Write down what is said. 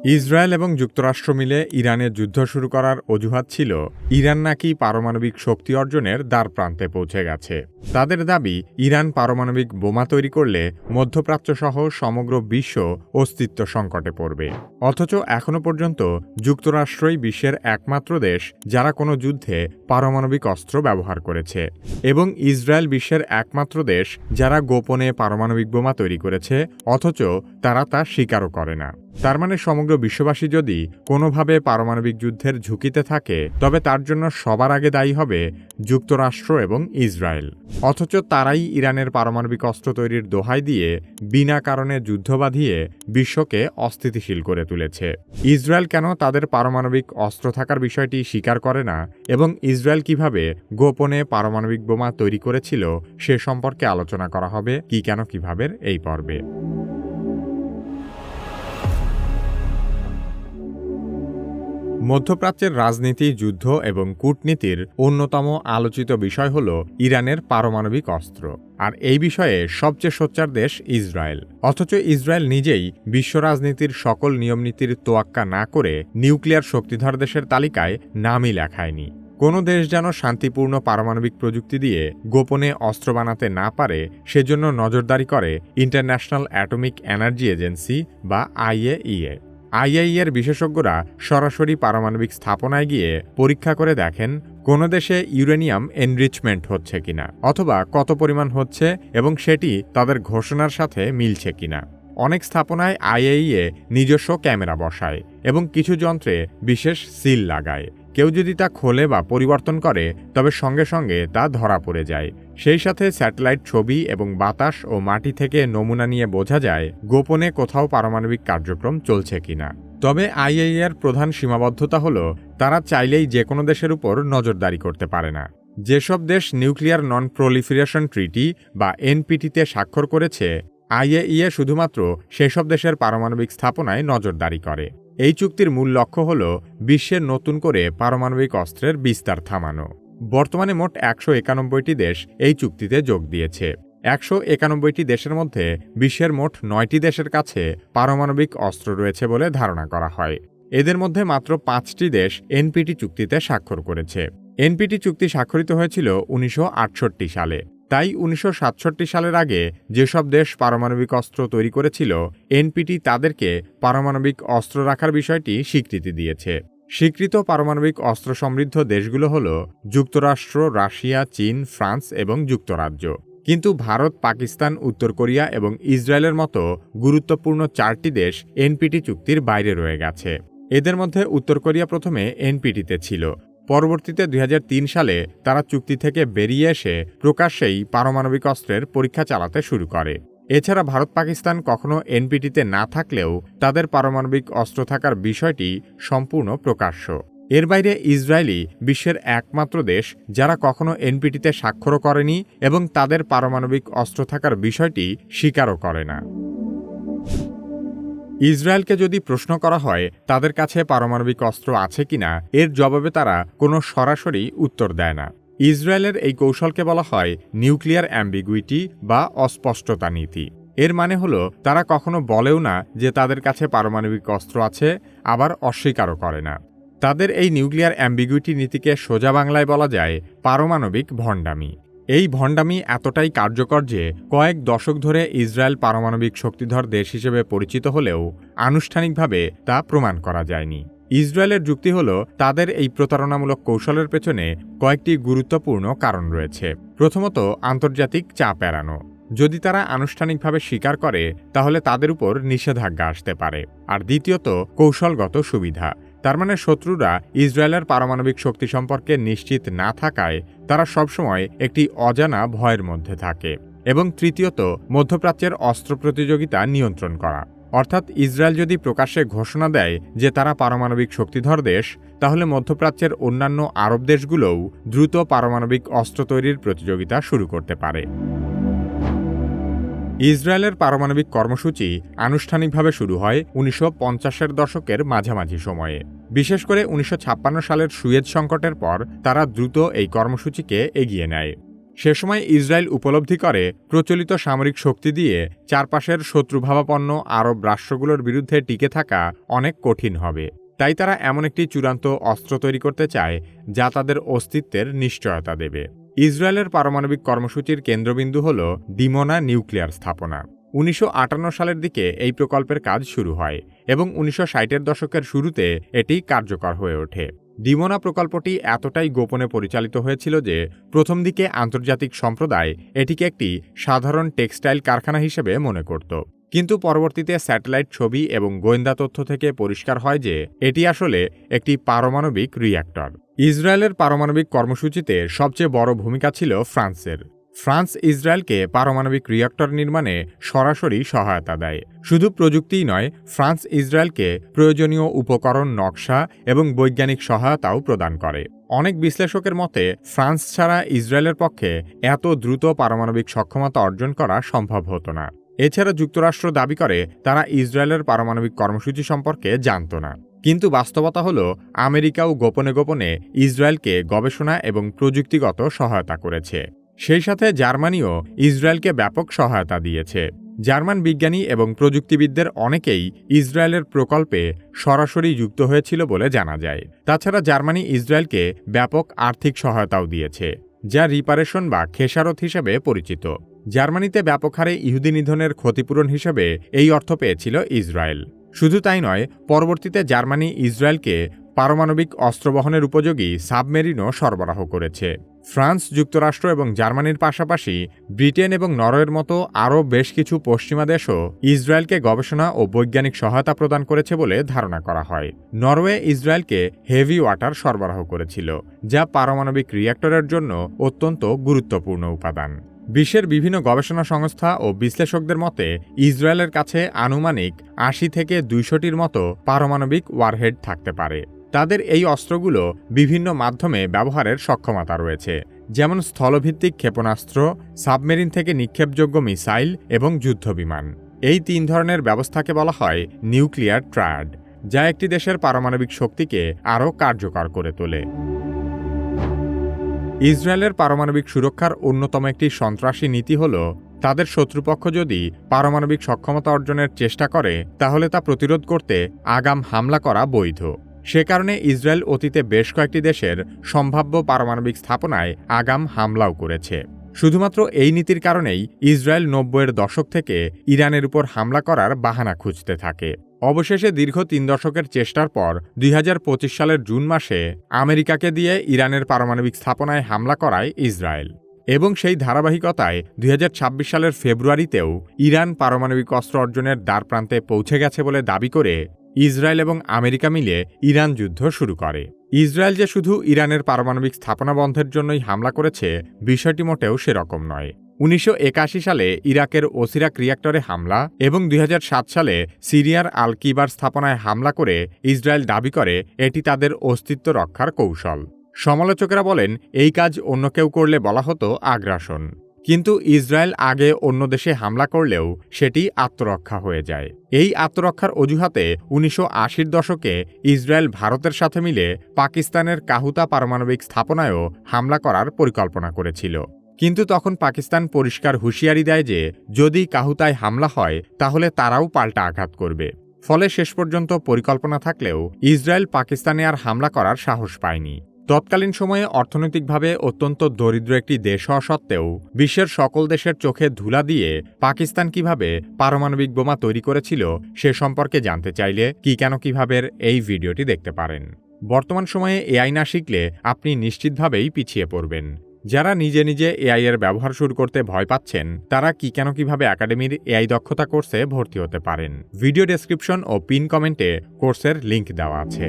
Israel এবং যুক্তরাষ্ট্র মিলে ইরানের যুদ্ধ শুরু করার অজুহাত ছিল ইরান নাকি পারমাণবিক শক্তি অর্জনের দ্বারপ্রান্তে পৌঁছে গেছে। তাদের দাবি, ইরান পারমাণবিক বোমা তৈরি করলে মধ্যপ্রাচ্যসহ সমগ্র বিশ্ব অস্তিত্ব সংকটে পড়বে। অথচ এখনও পর্যন্ত যুক্তরাষ্ট্রই বিশ্বের একমাত্র দেশ যারা কোনো যুদ্ধে পারমাণবিক অস্ত্র ব্যবহার করেছে, এবং ইসরায়েল বিশ্বের একমাত্র দেশ যারা গোপনে পারমাণবিক বোমা তৈরি করেছে, অথচ তারা তা স্বীকারও করে না। তার মানে সমগ্র বিশ্ববাসী যদি কোনোভাবে পারমাণবিক যুদ্ধের ঝুঁকিতে থাকে, তবে তার জন্য সবার আগে দায়ী হবে যুক্তরাষ্ট্র এবং ইসরায়েল। অথচ তারাই ইরানের পারমাণবিক অস্ত্র তৈরির দোহাই দিয়ে বিনা কারণে যুদ্ধ বাঁধিয়ে বিশ্বকে অস্থিতিশীল করে তুলেছে। ইসরায়েল কেন তাদের পারমাণবিক অস্ত্র থাকার বিষয়টি স্বীকার করে না, এবং ইসরায়েল কিভাবে গোপনে পারমাণবিক বোমা তৈরি করেছিল সে সম্পর্কে আলোচনা করা হবে কি কেন কিভাবে এই পর্বে। মধ্যপ্রাচ্যের রাজনীতি, যুদ্ধ এবং কূটনীতির অন্যতম আলোচিত বিষয় হল ইরানের পারমাণবিক অস্ত্র। আর এই বিষয়ে সবচেয়ে সোচ্চার দেশ ইসরায়েল। অথচ ইসরায়েল নিজেই বিশ্ব রাজনীতির সকল নিয়মনীতির তোয়াক্কা না করে নিউক্লিয়ার শক্তিধর দেশের তালিকায় নামই লেখায়নি। কোনো দেশ যেন শান্তিপূর্ণ পারমাণবিক প্রযুক্তি দিয়ে গোপনে অস্ত্র বানাতে না পারে, সেজন্য নজরদারি করে ইন্টারন্যাশনাল অ্যাটমিক এনার্জি এজেন্সি বা আইএইএর বিশেষজ্ঞরা সরাসরি পারমাণবিক স্থাপনায় গিয়ে পরীক্ষা করে দেখেন কোন দেশে ইউরেনিয়াম এনরিচমেন্ট হচ্ছে কিনা, অথবা কত পরিমাণ হচ্ছে এবং সেটি তাদের ঘোষণার সাথে মিলছে কিনা। অনেক স্থাপনায় আইএইএ নিজস্ব ক্যামেরা বসায় এবং কিছু যন্ত্রে বিশেষ সিল লাগায়। কেউ যদি তা খোলে বা পরিবর্তন করে, তবে সঙ্গে সঙ্গে তা ধরা পড়ে যায়। সেই সাথে স্যাটেলাইট ছবি এবং বাতাস ও মাটি থেকে নমুনা নিয়ে বোঝা যায় গোপনে কোথাও পারমাণবিক কার্যক্রম চলছে কিনা। তবে আইএইএর প্রধান সীমাবদ্ধতা হল তারা চাইলেই যে কোনো দেশের উপর নজরদারি করতে পারে না। যেসব দেশ নিউক্লিয়ার নন প্রলিফারেশন ট্রিটি বা এনপিটিতে স্বাক্ষর করেছে, আইএইএ শুধুমাত্র সেসব দেশের পারমাণবিক স্থাপনায় নজরদারি করে। এই চুক্তির মূল লক্ষ্য হল বিশ্বের নতুন করে পারমাণবিক অস্ত্রের বিস্তার থামানো। বর্তমানে মোট 191টি দেশ এই চুক্তিতে যোগ দিয়েছে। 191টি দেশের মধ্যে বিশ্বের মোট 9টি দেশের কাছে পারমাণবিক অস্ত্র রয়েছে বলে ধারণা করা হয়। এদের মধ্যে মাত্র 5টি দেশ এনপিটি চুক্তিতে স্বাক্ষর করেছে। এনপিটি চুক্তি স্বাক্ষরিত হয়েছিল 1968 সালে। তাই 1967 সালের আগে যেসব দেশ পারমাণবিক অস্ত্র তৈরি করেছিল, এনপিটি তাদেরকে পারমাণবিক অস্ত্র রাখার বিষয়টি স্বীকৃতি দিয়েছে। স্বীকৃত পারমাণবিক অস্ত্র সমৃদ্ধ দেশগুলো হল যুক্তরাষ্ট্র, রাশিয়া, চীন, ফ্রান্স এবং যুক্তরাজ্য। কিন্তু ভারত, পাকিস্তান, উত্তর কোরিয়া এবং ইসরায়েলের মতো গুরুত্বপূর্ণ 4টি দেশ এনপিটি চুক্তির বাইরে রয়ে গেছে। এদের মধ্যে উত্তর কোরিয়া প্রথমে এনপিটিতে ছিল। পরবর্তীতে 2003 সালে তারা চুক্তি থেকে বেরিয়ে এসে প্রকাশ্যেই পারমাণবিক অস্ত্রের পরীক্ষা চালাতে শুরু করে। এছাড়া ভারত, পাকিস্তান কখনো এনপিটিতে না থাকলেও তাদের পারমাণবিক অস্ত্র থাকার বিষয়টি সম্পূর্ণ প্রকাশ্য। এর বাইরে ইসরায়েলই বিশ্বের একমাত্র দেশ যারা কখনো এনপিটিতে স্বাক্ষরও করেনি এবং তাদের পারমাণবিক অস্ত্র থাকার বিষয়টি স্বীকারও করে না। ইসরায়েলকে যদি প্রশ্ন করা হয় তাদের কাছে পারমাণবিক অস্ত্র আছে কিনা, এর জবাবে তারা কোনো সরাসরি উত্তর দেয় না। ইসরায়েলের এই কৌশলকে বলা হয় নিউক্লিয়ার অ্যাম্বিগুইটি বা অস্পষ্টতা নীতি। এর মানে হলো তারা কখনো বলেও না যে তাদের কাছে পারমাণবিক অস্ত্র আছে, আবার অস্বীকারও করে না। তাদের এই নিউক্লিয়ার অ্যাম্বিগুইটি নীতিকে সোজা বাংলায় বলা যায় পারমাণবিক ভণ্ডামি। এই ভণ্ডামি এতটাই কার্যকর যে কয়েক দশক ধরে ইসরায়েল পারমাণবিক শক্তিধর দেশ হিসেবে পরিচিত হলেও আনুষ্ঠানিকভাবে তা প্রমাণ করা যায়নি। ইসরায়েলের যুক্তি হল তাদের এই প্রতারণামূলক কৌশলের পেছনে কয়েকটি গুরুত্বপূর্ণ কারণ রয়েছে। প্রথমত, আন্তর্জাতিক চাপ এড়ানো। যদি তারা আনুষ্ঠানিকভাবে স্বীকার করে তাহলে তাদের উপর নিষেধাজ্ঞা আসতে পারে। আর দ্বিতীয়ত, কৌশলগত সুবিধা। তার মানে শত্রুরা ইসরায়েলের পারমাণবিক শক্তি সম্পর্কে নিশ্চিত না থাকায় তারা সবসময় একটি অজানা ভয়ের মধ্যে থাকে। এবং তৃতীয়ত, মধ্যপ্রাচ্যের অস্ত্র প্রতিযোগিতা নিয়ন্ত্রণ করা। অর্থাৎ ইসরায়েল যদি প্রকাশ্যে ঘোষণা দেয় যে তারা পারমাণবিক শক্তিধর দেশ, তাহলে মধ্যপ্রাচ্যের অন্যান্য আরব দেশগুলোও দ্রুত পারমাণবিক অস্ত্র তৈরির প্রতিযোগিতা শুরু করতে পারে। ইসরায়েলের পারমাণবিক কর্মসূচি আনুষ্ঠানিকভাবে শুরু হয় 1950-এর দশকের মাঝামাঝি সময়ে। বিশেষ করে 1956 সালের সুয়েজ সংকটের পর তারা দ্রুত এই কর্মসূচিকে এগিয়ে নেয়। সে সময় ইসরায়েল উপলব্ধি করে প্রচলিত সামরিক শক্তি দিয়ে চারপাশের শত্রুভাবাপন্ন আরব রাষ্ট্রগুলোর বিরুদ্ধে টিকে থাকা অনেক কঠিন হবে। তাই তারা এমন একটি চূড়ান্ত অস্ত্র তৈরি করতে চায় যা তাদের অস্তিত্বের নিশ্চয়তা দেবে। ইসরায়েলের পারমাণবিক কর্মসূচির কেন্দ্রবিন্দু হল ডিমোনা নিউক্লিয়ার স্থাপনা। 1958 সালের দিকে এই প্রকল্পের কাজ শুরু হয় এবং 1960-এর দশকের শুরুতে এটি কার্যকর হয়ে ওঠে। ডিমোনা প্রকল্পটি এতটাই গোপনে পরিচালিত হয়েছিল যে প্রথম দিকে আন্তর্জাতিক সম্প্রদায় এটিকে একটি সাধারণ টেক্সটাইল কারখানা হিসেবে মনে করত। কিন্তু পরবর্তীতে স্যাটেলাইট ছবি এবং গোয়েন্দা তথ্য থেকে পরিষ্কার হয় যে এটি আসলে একটি পারমাণবিক রিয়্যাক্টর। ইসরায়েলের পারমাণবিক কর্মসূচিতে সবচেয়ে বড় ভূমিকা ছিল ফ্রান্সের। ফ্রান্স ইসরায়েলকে পারমাণবিক রিয়্যাক্টর নির্মাণে সরাসরি সহায়তা দেয়। শুধু প্রযুক্তিই নয়, ফ্রান্স ইসরায়েলকে প্রয়োজনীয় উপকরণ, নকশা এবং বৈজ্ঞানিক সহায়তাও প্রদান করে। অনেক বিশ্লেষকের মতে ফ্রান্স ছাড়া ইসরায়েলের পক্ষে এত দ্রুত পারমাণবিক সক্ষমতা অর্জন করা সম্ভব হতো না। এছাড়া যুক্তরাষ্ট্র দাবি করে তারা ইসরায়েলের পারমাণবিক কর্মসূচি সম্পর্কে জানত না। কিন্তু বাস্তবতা হল আমেরিকাও গোপনে গোপনে ইসরায়েলকে গবেষণা এবং প্রযুক্তিগত সহায়তা করেছে। সেই সাথে জার্মানিও ইসরায়েলকে ব্যাপক সহায়তা দিয়েছে। জার্মান বিজ্ঞানী এবং প্রযুক্তিবিদদের অনেকেই ইসরায়েলের প্রকল্পে সরাসরি যুক্ত হয়েছিল বলে জানা যায়। তাছাড়া জার্মানি ইসরায়েলকে ব্যাপক আর্থিক সহায়তাও দিয়েছে, যা রিপারেশন বা খেসারত হিসেবে পরিচিত। জার্মানিতে ব্যাপক হারে ইহুদি নিধনের ক্ষতিপূরণ হিসেবে এই অর্থ পেয়েছিল ইসরায়েল। শুধু তাই নয়, পরবর্তীতে জার্মানি ইসরায়েলকে পারমাণবিক অস্ত্র বহনের উপযোগী সাবমেরিনও সরবরাহ করেছে। ফ্রান্স, যুক্তরাষ্ট্র এবং জার্মানির পাশাপাশি ব্রিটেন এবং নরওয়ের মতো আরও বেশ কিছু পশ্চিমা দেশও ইসরায়েলকে গবেষণা ও বৈজ্ঞানিক সহায়তা প্রদান করেছে বলে ধারণা করা হয়। নরওয়ে ইসরায়েলকে হেভি ওয়াটার সরবরাহ করেছিল, যা পারমাণবিক রিয়্যাক্টরের জন্য অত্যন্ত গুরুত্বপূর্ণ উপাদান। বিশ্বের বিভিন্ন গবেষণা সংস্থা ও বিশ্লেষকদের মতে ইসরায়েলের কাছে আনুমানিক 80 থেকে 200টির মতো পারমাণবিক ওয়ারহেড থাকতে পারে। তাদের এই অস্ত্রগুলো বিভিন্ন মাধ্যমে ব্যবহারের সক্ষমতা রয়েছে, যেমন স্থলভিত্তিক ক্ষেপণাস্ত্র, সাবমেরিন থেকে নিক্ষেপযোগ্য মিসাইল এবং যুদ্ধবিমান। এই 3 ধরনের ব্যবস্থাকে বলা হয় নিউক্লিয়ার ট্রায়াড, যা একটি দেশের পারমাণবিক শক্তিকে আরও কার্যকর করে তোলে। ইসরায়েলের পারমাণবিক সুরক্ষার অন্যতম একটি সন্ত্রাসী নীতি হল তাদের শত্রুপক্ষ যদি পারমাণবিক সক্ষমতা অর্জনের চেষ্টা করে তাহলে তা প্রতিরোধ করতে আগাম হামলা করা বৈধ। সে কারণে ইসরায়েল অতীতে বেশ কয়েকটি দেশের সম্ভাব্য পারমাণবিক স্থাপনায় আগাম হামলাও করেছে। শুধুমাত্র এই নীতির কারণেই ইসরায়েল 90-এর দশক থেকে ইরানের উপর হামলা করার বাহানা খুঁজতে থাকে। অবশেষে দীর্ঘ 3 দশকের চেষ্টার পর 2025 সালের জুন মাসে আমেরিকাকে দিয়ে ইরানের পারমাণবিক স্থাপনায় হামলা করায় ইসরায়েল। এবং সেই ধারাবাহিকতায় 2026 সালের ফেব্রুয়ারিতেও ইরান পারমাণবিক অস্ত্র অর্জনের দ্বারপ্রান্তে পৌঁছে গেছে বলে দাবি করে ইসরায়েল এবং আমেরিকা মিলে ইরান যুদ্ধ শুরু করে। ইসরায়েল যে শুধু ইরানের পারমাণবিক স্থাপনা বন্ধের জন্যই হামলা করেছে, বিষয়টি মোটেও সেরকম নয়। 1981 সালে ইরাকের ওসিরাক রিয়্যাক্টরে হামলা এবং 2007 সালে সিরিয়ার আল কিবার স্থাপনায় হামলা করে ইসরায়েল দাবি করে এটি তাদের অস্তিত্ব রক্ষার কৌশল। সমালোচকেরা বলেন এই কাজ অন্য কেউ করলে বলা হতো আগ্রাসন, কিন্তু ইসরায়েল আগে অন্য দেশে হামলা করলেও সেটি আত্মরক্ষা হয়ে যায়। এই আত্মরক্ষার অজুহাতে 1980-র দশকে ইসরায়েল ভারতের সাথে মিলে পাকিস্তানের কাহুতা পারমাণবিক স্থাপনায়ও হামলা করার পরিকল্পনা করেছিল। কিন্তু তখন পাকিস্তান পরিষ্কার হুঁশিয়ারি দেয় যে যদি কাহুতায় হামলা হয় তাহলে তারাও পাল্টা আঘাত করবে। ফলে শেষ পর্যন্ত পরিকল্পনা থাকলেও ইসরায়েল পাকিস্তানে আর হামলা করার সাহস পায়নি। তৎকালীন সময়ে অর্থনৈতিকভাবে অত্যন্ত দরিদ্র একটি দেশ হওয়া সত্ত্বেও বিশ্বের সকল দেশের চোখে ধুলা দিয়ে পাকিস্তান কিভাবে পারমাণবিক বোমা তৈরি করেছিল সে সম্পর্কে জানতে চাইলে কিভাবে এই ভিডিওটি দেখতে পারেন। বর্তমান সময়ে এআই না শিখলে আপনি নিশ্চিতভাবেই পিছিয়ে পড়বেন। যারা নিজে নিজে এআই এর ব্যবহার শুরু করতে ভয় পাচ্ছেন তারা কিভাবে একাডেমির এআই দক্ষতা কোর্সে ভর্তি হতে পারেন। ভিডিও ডেসক্রিপশন ও পিন কমেন্টে কোর্সের লিংক দেওয়া আছে।